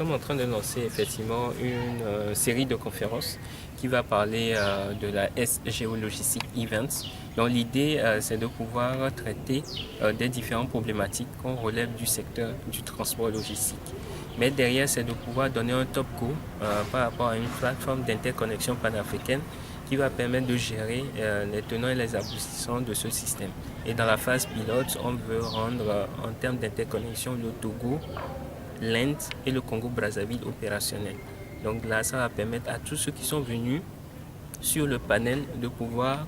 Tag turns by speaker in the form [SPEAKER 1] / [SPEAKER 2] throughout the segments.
[SPEAKER 1] sommes en train de lancer effectivement une série de conférences qui va parler de la SGO Logistic Events. Donc l'idée, c'est de pouvoir traiter des différentes problématiques qu'on relève du secteur du transport logistique. Mais derrière, c'est de pouvoir donner un top go par rapport à une plateforme d'interconnexion panafricaine qui va permettre de gérer les tenants et les aboutissants de ce système. Et dans la phase pilote, on veut rendre en termes d'interconnexion le Togo, l'Inde et le Congo-Brazzaville opérationnels. Donc là, ça va permettre à tous ceux qui sont venus sur le panel de pouvoir,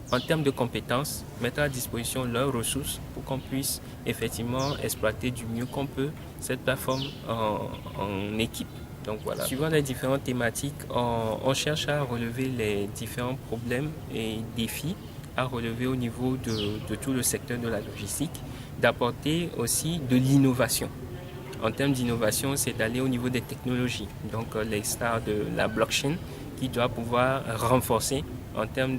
[SPEAKER 1] en termes de compétences, mettre à disposition leurs ressources pour qu'on puisse effectivement exploiter du mieux qu'on peut cette plateforme en équipe. Donc voilà. Suivant les différentes thématiques, on cherche à relever les différents problèmes et défis à relever au niveau de tout le secteur de la logistique, d'apporter aussi de l'innovation. En termes d'innovation, c'est d'aller au niveau des technologies, donc les stars de la blockchain qui doit pouvoir renforcer en termes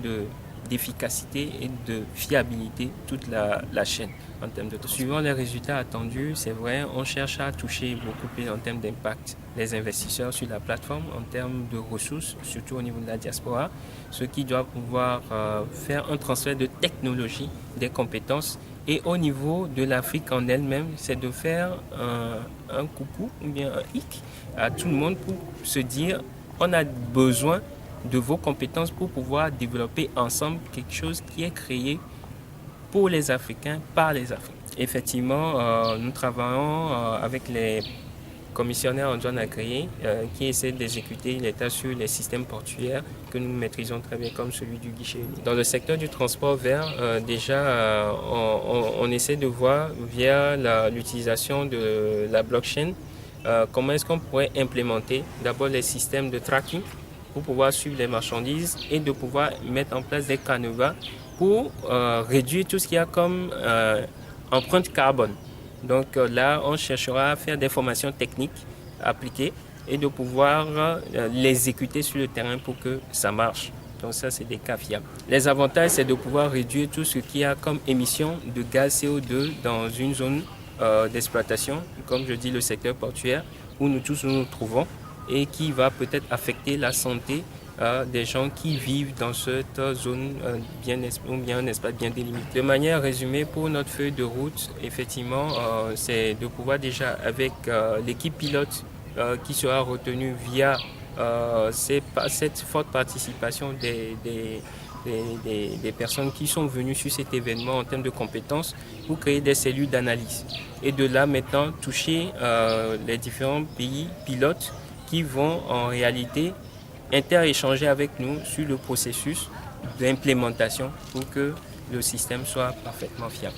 [SPEAKER 1] d'efficacité et de fiabilité toute la chaîne en termes de transport. Suivant les résultats attendus, c'est vrai, on cherche à toucher beaucoup plus en termes d'impact les investisseurs sur la plateforme, en termes de ressources, surtout au niveau de la diaspora, ceux qui doivent pouvoir faire un transfert de technologie, des compétences. Et au niveau de l'Afrique en elle-même, c'est de faire un coucou ou bien un hic à tout le monde pour se dire on a besoin de vos compétences pour pouvoir développer ensemble quelque chose qui est créé pour les Africains, par les Africains. Effectivement, nous travaillons avec les commissionnaires en douane agréés qui essaient d'exécuter l'État sur les systèmes portuaires que nous maîtrisons très bien comme celui du guichet unique. Dans le secteur du transport vert, déjà on essaie de voir via l'utilisation de la blockchain comment est-ce qu'on pourrait implémenter d'abord les systèmes de tracking pour pouvoir suivre les marchandises et de pouvoir mettre en place des canevas pour réduire tout ce qu'il y a comme empreinte carbone. Donc là, on cherchera à faire des formations techniques appliquées et de pouvoir l'exécuter sur le terrain pour que ça marche. Donc ça, c'est des cas fiables. Les avantages, c'est de pouvoir réduire tout ce qu'il y a comme émission de gaz CO2 dans une zone d'exploitation, comme je dis, le secteur portuaire, où nous tous nous trouvons et qui va peut-être affecter la santé des gens qui vivent dans cette zone bien un espace bien délimité. De manière résumée, pour notre feuille de route, effectivement, c'est de pouvoir déjà avec l'équipe pilote qui sera retenue via cette forte participation des personnes qui sont venues sur cet événement en termes de compétences pour créer des cellules d'analyse. Et de là maintenant toucher les différents pays pilotes qui vont en réalité interéchanger avec nous sur le processus d'implémentation pour que le système soit parfaitement fiable.